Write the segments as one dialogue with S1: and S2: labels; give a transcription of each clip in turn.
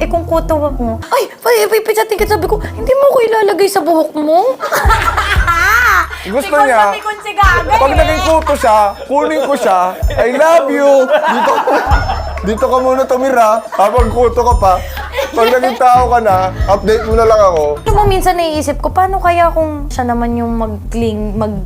S1: Eh kung kuto mo, ay, pipisatin ka. Sabi ko, hindi mo ko ilalagay sa buhok mo.
S2: Gusto niya, pag naging kuto siya, kunin ko siya, I love you. Dito ka muna tumira, habang kuto ka pa. Pag naging tao ka na, update mo na lang ako.
S1: Yung mo minsan naiisip ko, paano kaya kung siya naman yung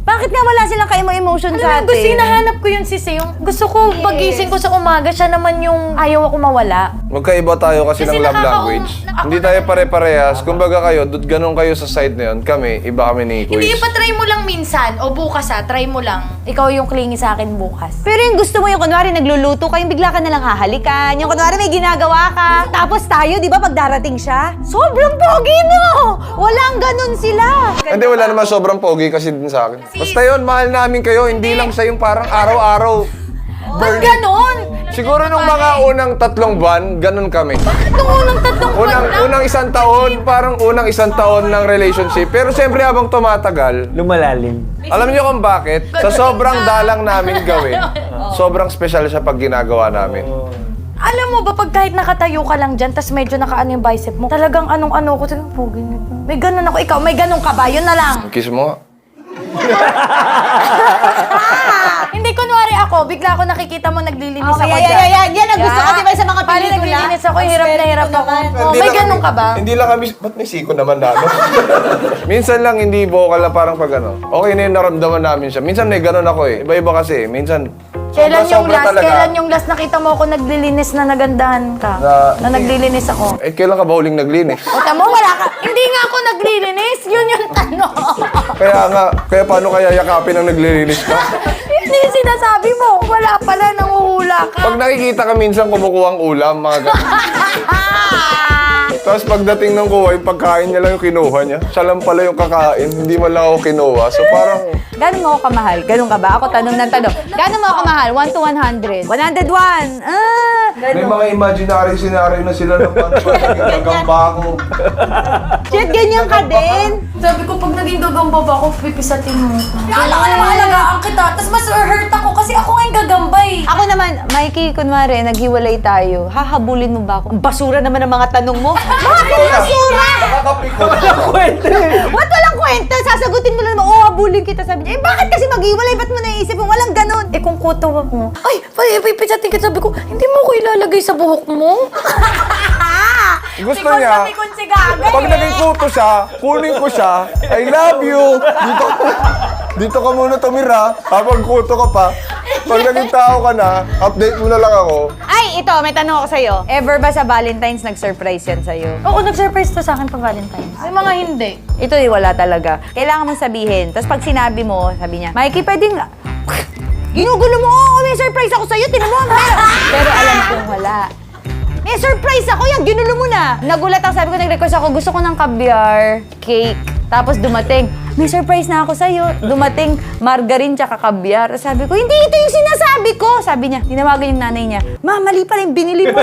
S3: Bakit nga wala silang ka-emotion sa atin?
S1: Gusto hinahanap ko yun, Sisi. Yung gusto ko, pagising ko sa umaga, siya naman yung ayaw ako mawala.
S2: Magkaiba tayo kasi ng love
S1: nakaka-
S2: language. Hindi tayo pare-parehas. Kumbaga kayo, ganun kayo sa side na yun. Kami, iba kami ni Quiz.
S1: Hindi, try mo lang minsan. O bukas try mo lang. Ikaw yung clingy sa akin bukas.
S3: Pero yung gusto mo yung kunwari nagluluto ka, yung bigla ka nalang hahalikan, yung kunwari may ginagawa ka. Tapos tayo, di ba, pag darating siya, sobrang pogi mo! Walang ganun sila.
S2: Hindi, wala naman sobrang pogi kasi din sa akin. Basta yun, mahal namin kayo. Hindi lang siya yung parang araw-araw.
S1: Ba't ganon?
S2: Siguro nung mga unang 3 buwan, ganun kami.
S1: Nung unang 3 buwan lang.
S2: Unang 1 taon, parang unang 1 taon ng relationship. Pero siyempre habang tumatagal,
S4: Lumalalim.
S2: alam niyo kung bakit? Sa sobrang dalang namin gawin, sobrang special siya pag ginagawa namin.
S1: Alam mo ba, pag kahit nakatayo ka lang dyan, tas medyo nakaano yung bicep mo, talagang anong-ano ko, talagang pogi nito. May ganon ako, ikaw, may ganon ka ba? Yun na lang.
S2: Kiss mo nga.
S1: Hindi, kunwari ako, bigla ako nakikita mo naglilinis
S3: Okay,
S1: ako
S3: yan,
S1: dyan.
S3: yan. Yan ang gusto ko, di ba, sa mga
S1: Paano
S3: pelikula?
S1: naglilinis ako, hirap na hirap ako. Oh,
S2: Hindi
S1: may
S2: lang
S1: ganon ka ba?
S2: Hindi lang kami, ba't may siko naman na, no? Minsan lang hindi vocal na parang pag ano. Okay na yung naramdaman namin siya. Minsan may ganon ako eh. Iba-iba kasi. Minsan,
S1: Kailan yung last nakita mo ako naglilinis na nagandahan ka? Na naglilinis ako?
S2: eh, kailan ka ba huling naglinis?
S1: O tamo, wala ka. Hindi nga ako naglilinis. Yun yung tanong.
S2: Kaya paano kaya yakapin ang naglilinis ka?
S1: Yun yung sinasabi mo. Wala pala, nanguhula ka.
S2: Pag nakikita ka minsan kumukuha ang ulam, mga ganun. Tapos pagdating ng kuha, yung pagkain niya lang yung kinuha niya. Siya lang pala yung kakain, hindi man lang ako kinuha. So parang,
S3: Gano'n mo ako kamahal? Ganun ka ba? Ako tanong ng tanong. Gano'n mo ako kamahal? 1 to 100. 101!
S2: may mga imaginary scenario na sila na paano gagamba ako.
S3: Shit, ganyan ka din?
S1: Sabi ko, pag naging gagamba ba ako, pipisatin mo. Kailangan naman alagaan kita. Tapos mas hurt ako kasi ako nga yung gagambay.
S3: Ako naman, Mikey, kunwari, naghiwalay tayo. Hahabulin mo ba ako? Ang basura naman ang mga tanong mo. Bakit basura?
S2: Nakakapikot.
S3: Ba't walang kwenta? Sasagutin mo lang naman, habulin kita. Sabi niya, bakit kasi maghiwalay? Ba't mo naisip yung walang ganun?
S1: Eh kung kuto mo, ay, pipisatin ka. Sabi ko, hindi mo ko ilalagay sa buhok mo.
S2: Gusto niya, pag naging kuto siya, kunin ko siya, I love you. Dito ka muna tumira, habang kuto ka pa. Pag naging tao ka na, update mo na lang ako.
S3: Ay, ito, may tanong ako sa'yo. Ever ba sa Valentine's nag-surprise yan sa'yo?
S1: Oo, nag-surprise to sa akin pag Valentine's. May mga hindi.
S3: Ito, wala talaga. Kailangan mong sabihin. Tapos pag sinabi mo, sabi niya, Mikey, pwedeng... Ginugulo mo, oo, may surprise ako sa'yo, tinan mo. Pero alam kong wala. May surprise ako, yan, ginulo mo na. Nagulat ako, sabi ko, nag-request ako, gusto ko ng caviar, cake. Tapos dumating, may surprise na ako sa'yo. Dumating, margarine tsaka caviar. Sabi ko, hindi ito yung sinasabi ko. Sabi niya, tinawagan yung nanay niya, Ma, mali pala yung binili mo.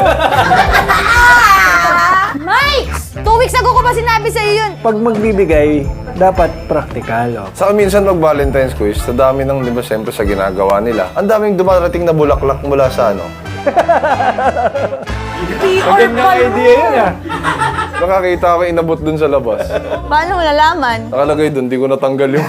S3: Mike! 2 weeks ago ko pa sinabi sa'yo yun.
S4: Pag magbibigay, dapat practical. Oh.
S2: Saka minsan mag Valentine's quiz, sa dami ng, di ba, siyempre sa ginagawa nila, ang daming dumarating na bulaklak mula sa ano.
S4: Magandang idea yun ah.
S2: Nakakita ako inabot dun sa labas.
S3: Paano mo nalaman?
S2: Nakalagay dun, di ko natanggal yung...